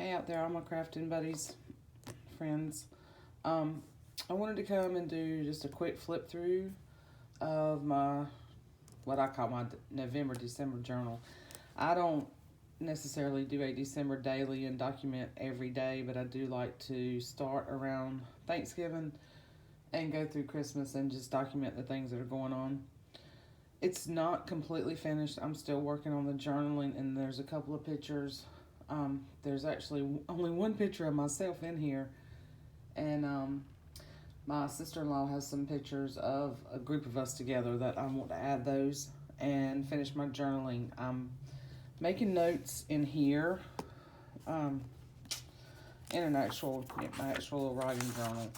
Hey out there, all my crafting buddies, friends. Um, I wanted to come and do just a quick flip through of what I call my November December journal. I don't necessarily do a December daily and document every day, but I do like to start around Thanksgiving and go through Christmas and just document the things that are going on. It's not completely finished. I'm still working on the journaling, and there's a couple of pictures. There's actually only one picture of myself in here, and my sister-in-law has some pictures of a group of us together that I want to add those and finish my journaling. I'm making notes in here, um, in my actual little writing journal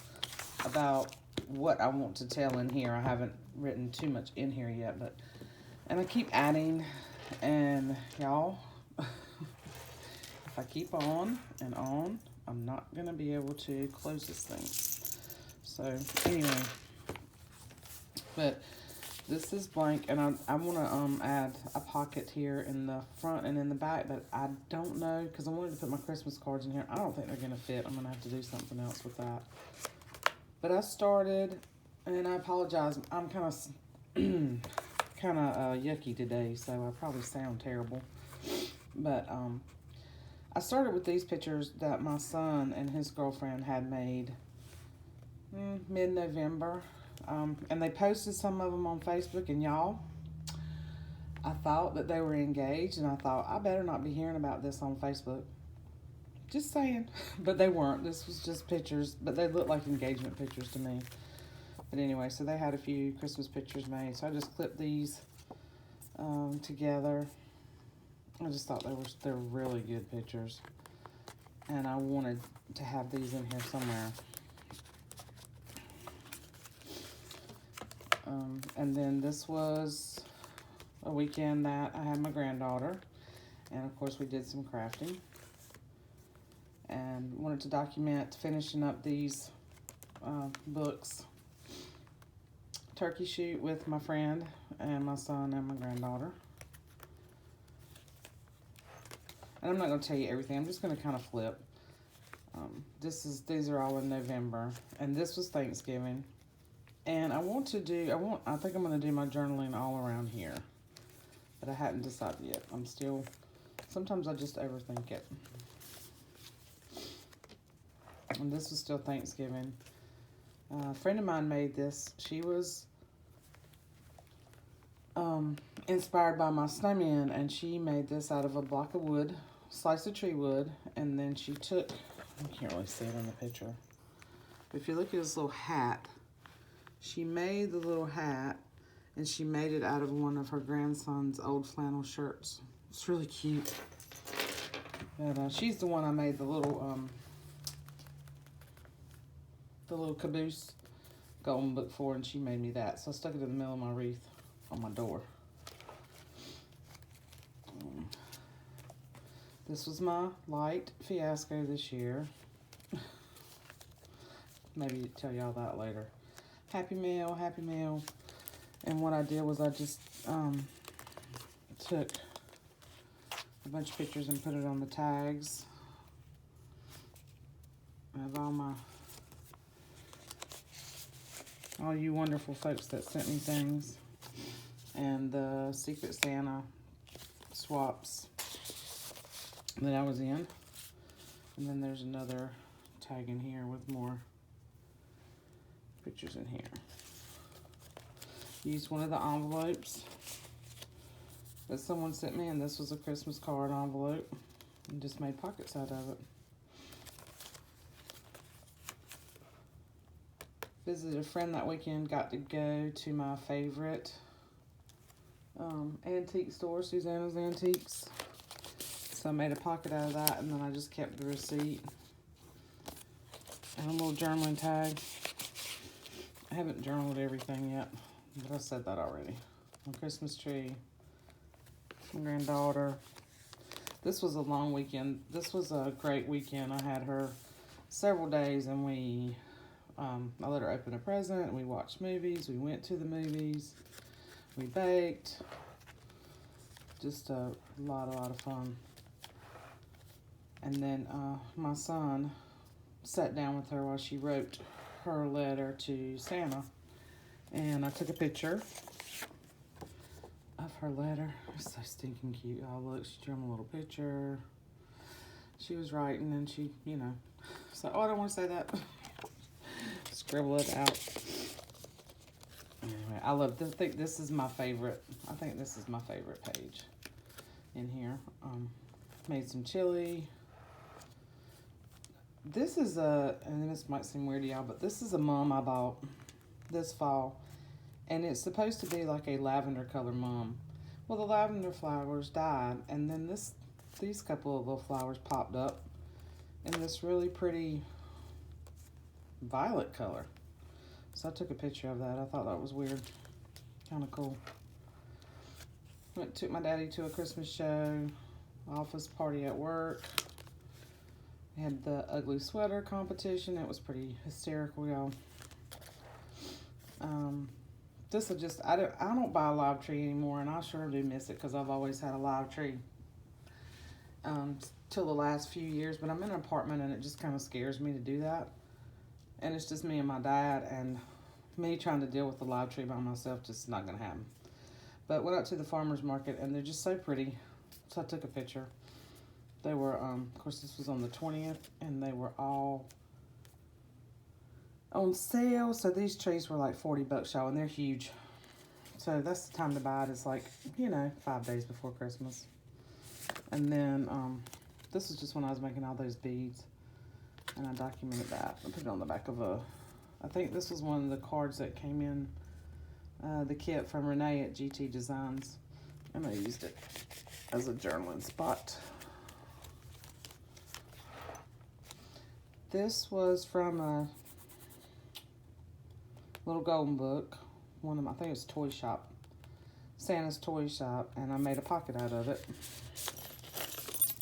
about what I want to tell in here. I haven't written too much in here yet, and I keep adding, and y'all, if I keep on and on, I'm not gonna be able to close this thing. So anyway, but this is blank, and I want to add a pocket here in the front and in the back, but I don't know, because I wanted to put my Christmas cards in here. I don't think they're gonna fit. I'm gonna have to do something else with that. But I started, and I apologize. I'm kind of yucky today, so I probably sound terrible. But I started with these pictures that my son and his girlfriend had made mid-November. And they posted some of them on Facebook, and y'all, I thought that they were engaged, and I thought, I better not be hearing about this on Facebook. Just saying. But they weren't. This was just pictures, but they looked like engagement pictures to me. But anyway, so they had a few Christmas pictures made, so I just clipped these together. I just thought they're really good pictures, and I wanted to have these in here somewhere. And then this was a weekend that I had my granddaughter, and of course we did some crafting, and wanted to document finishing up these books. Turkey shoot with my friend and my son and my granddaughter. And I'm not going to tell you everything. I'm just going to kind of flip. These are all in November, and this was Thanksgiving. And I think I'm going to do my journaling all around here, but I hadn't decided yet. Sometimes I just overthink it. And this was still Thanksgiving. A friend of mine made this. She was inspired by my snowman, and she made this out of a block of wood, slice of tree wood, and then she took, I can't really see it in the picture, but if you look at this little hat, she made the little hat, and she made it out of one of her grandson's old flannel shirts. It's really cute. But she's the one I made the little caboose golden book for, and she made me that. So I stuck it in the middle of my wreath on my door. This was my light fiasco this year. Maybe tell y'all that later. Happy Mail, Happy Mail. And what I did was I just took a bunch of pictures and put it on the tags of all you wonderful folks that sent me things, and the Secret Santa swaps that I was in. And then there's another tag in here with more pictures in here. Used one of the envelopes that someone sent me, and this was a Christmas card envelope, and just made pockets out of it. Visited a friend that weekend, got to go to my favorite antique store, Susanna's Antiques. So I made a pocket out of that, and then I just kept the receipt and a little journaling tag. I haven't journaled everything yet, but I said that already. My Christmas tree, my granddaughter. This was a long weekend. This was a great weekend. I had her several days, and I let her open a present. We watched movies. We went to the movies. We baked. Just a lot of fun. And then my son sat down with her while she wrote her letter to Santa. And I took a picture of her letter. It's so stinking cute. Oh, look, she drew him a little picture. She was writing and she, you know. So, oh, I don't want to say that. Scribble it out. Anyway, I love this. I think this is my favorite. I think this is my favorite page in here. Made some chili. This is and this might seem weird to y'all, but this is a mum I bought this fall. And it's supposed to be like a lavender color mum. Well, the lavender flowers died, and then these couple of little flowers popped up in this really pretty violet color. So I took a picture of that. I thought that was weird. Kind of cool. Took my daddy to a Christmas show, office party at work. We had the ugly sweater competition. It was pretty hysterical, y'all. This will just, I don't buy a live tree anymore, and I sure do miss it because I've always had a live tree till the last few years. But I'm in an apartment, and it just kind of scares me to do that. And it's just me and my dad, and me trying to deal with the live tree by myself just not going to happen. But went out to the farmer's market, and they're just so pretty. So I took a picture. They were, of course, this was on the 20th, and they were all on sale. So these trees were like $40, y'all, and they're huge. So that's the time to buy it. It's like, 5 days before Christmas. And then this is just when I was making all those beads, and I documented that. I put it on the back of I think this was one of the cards that came in the kit from Renee at GT Designs, and I used it as a journaling spot. This was from a little golden book. One of them, I think it was Toy Shop. Santa's Toy Shop, and I made a pocket out of it.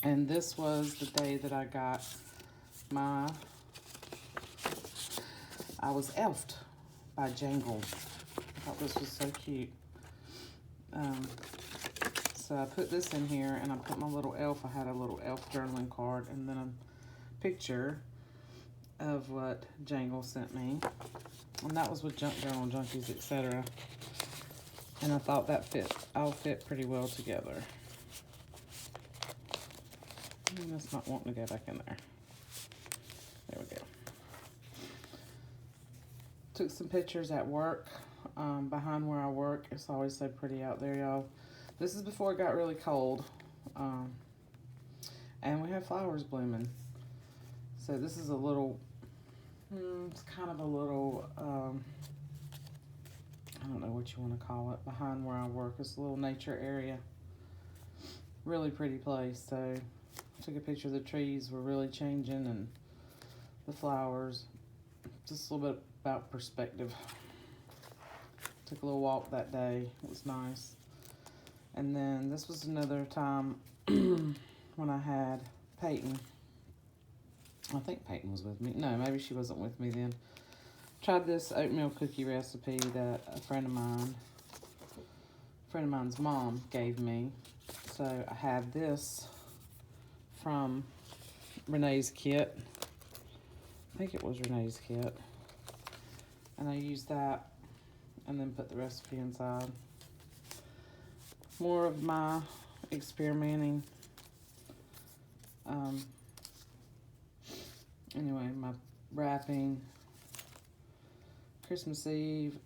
And this was the day that I got I was elfed by Jangle. I thought this was so cute. So I put this in here, and I put my little elf. I had a little elf journaling card, and then a picture of what Jangle sent me. And that was with Junk Journal Junkies, etc. And I thought that all fit pretty well together. And it's not wanting to go back in there. There we go. Took some pictures at work, behind where I work. It's always so pretty out there, y'all. This is before it got really cold. And we have flowers blooming. So this is a little, it's kind of a little, I don't know what you want to call it, behind where I work. It's a little nature area. Really pretty place. So I took a picture of the trees were really changing and the flowers. Just a little bit about perspective. Took a little walk that day. It was nice. And then this was another time when I had Peyton. I think Peyton was with me. No, maybe she wasn't with me then. Tried this oatmeal cookie recipe that a friend of mine's mom gave me. So I had this from Renee's kit. I think it was Renee's kit. And I used that and then put the recipe inside. More of my experimenting. Anyway, my wrapping. Christmas Eve.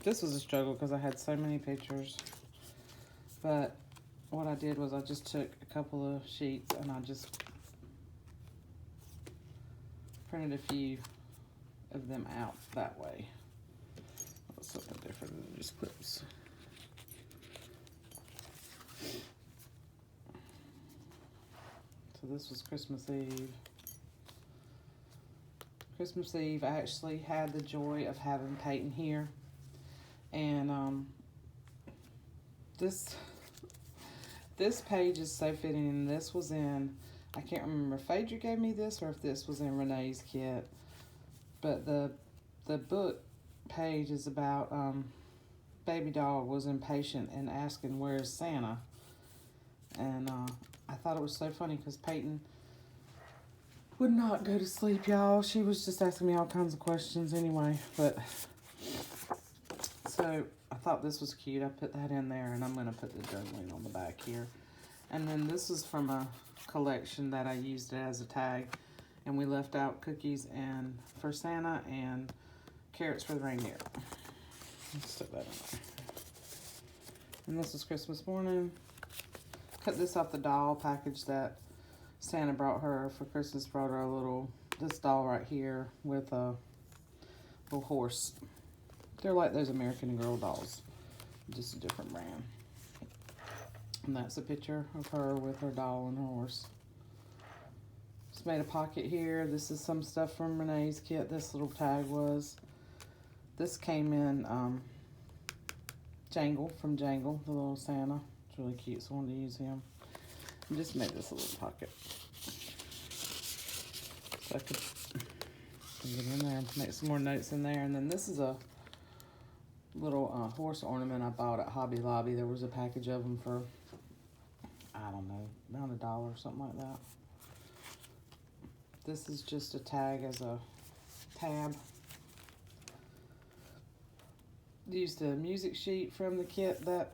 This was a struggle because I had so many pictures. But what I did was I just took a couple of sheets and I just printed a few of them out that way. That's something different than just clips. So this was Christmas Eve. Christmas Eve, I actually had the joy of having Peyton here. And this page is so fitting, and this was in, I can't remember if Phaedra gave me this or if this was in Renee's kit. But the book page is about baby doll was impatient and asking where's Santa. And I thought it was so funny because Peyton would not go to sleep, y'all. She was just asking me all kinds of questions anyway. But, so, I thought this was cute. I put that in there, and I'm going to put the journaling on the back here. And then this is from a collection that I used it as a tag. And we left out cookies and for Santa and carrots for the reindeer. Let's stick that in there. And this is Christmas morning. Cut this off the doll package that Santa brought her for Christmas. Brought her this doll right here with a little horse. They're like those American Girl dolls, just a different brand. And that's a picture of her with her doll and her horse. Just made a pocket here. This is some stuff from Renee's kit. This little tag was. This came in Jangle, from Jangle, the little Santa. It's really cute, so I wanted to use him. I just made this a little pocket. So I could get in there and make some more notes in there. And then this is a little horse ornament I bought at Hobby Lobby. There was a package of them for, I don't know, around $1 or something like that. This is just a tag as a tab. Used a music sheet from the kit that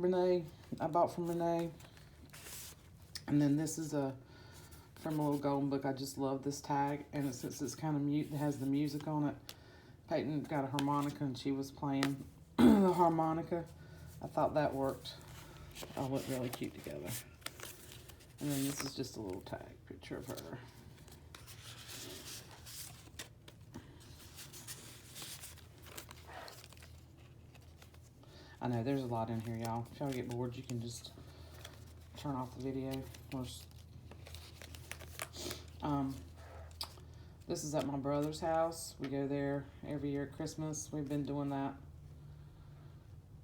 I bought from Renee. And then this is from a little golden book. I just love this tag. And since it's kind of mute, it has the music on it. Peyton got a harmonica and she was playing the harmonica. I thought that worked. All looked really cute together. And then this is just a little tag picture of her. I know there's a lot in here, y'all. If y'all get bored, you can just turn off the video. This is at my brother's house. We go there every year at Christmas. We've been doing that,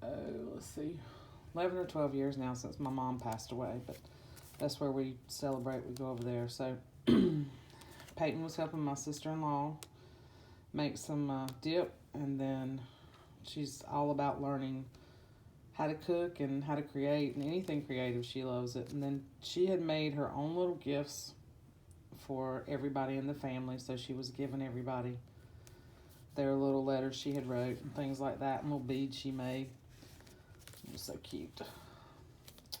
let's see, 11 or 12 years now since my mom passed away. But that's where we celebrate. We go over there. So Peyton was helping my sister-in-law make some dip, and then she's all about learning how to cook and how to create, and anything creative, she loves it. And then she had made her own little gifts for everybody in the family, so she was giving everybody their little letters she had wrote and things like that, and little beads she made. It was so cute.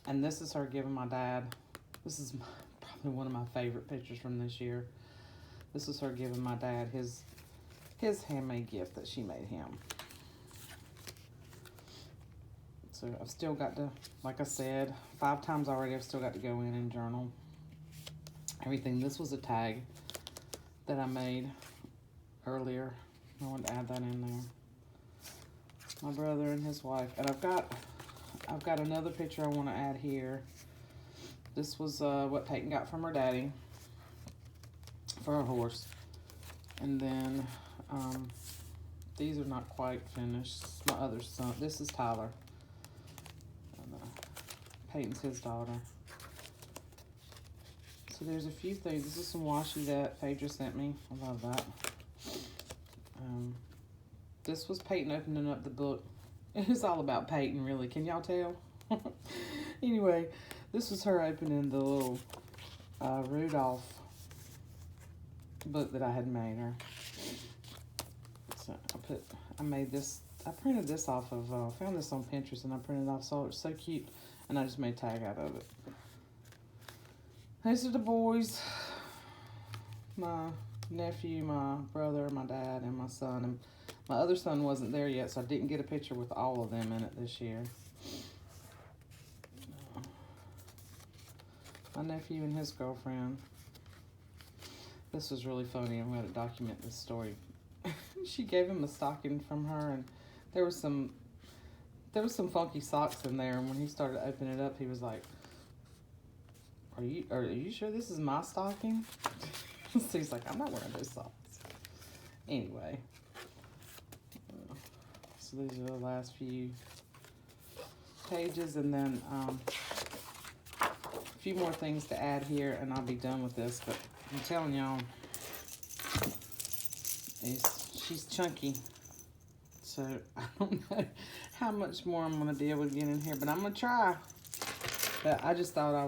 And this is her giving my dad, this is probably one of my favorite pictures from this year. This is her giving my dad his handmade gift that she made him. So I've still got to, like I said, 5 times already, I've still got to go in and journal everything. This was a tag that I made earlier. I wanted to add that in there. My brother and his wife. And I've got another picture I want to add here. This was what Peyton got from her daddy for her horse. And then these are not quite finished. My other son, this is Tyler. Peyton's his daughter. So there's a few things. This is some washi that Phaedra sent me. I love that. This was Peyton opening up the book. It's all about Peyton, really. Can y'all tell? Anyway, this was her opening the little Rudolph book that I had made her. So I made this. I printed this off of. Found this on Pinterest and I printed it off. So it's so cute. And I just made a tag out of it. These are the boys. My nephew, my brother, my dad, and my son. And my other son wasn't there yet, so I didn't get a picture with all of them in it this year. My nephew and his girlfriend. This was really funny. I'm going to document this story. She gave him a stocking from her, and there was some funky socks in there, and when he started opening it up, he was like, are you sure this is my stocking? So he's like, I'm not wearing those socks. Anyway. So these are the last few pages, and then a few more things to add here, and I'll be done with this, but I'm telling y'all, she's chunky. So I don't know how much more I'm going to be able to get in here, but I'm going to try. But I just thought I would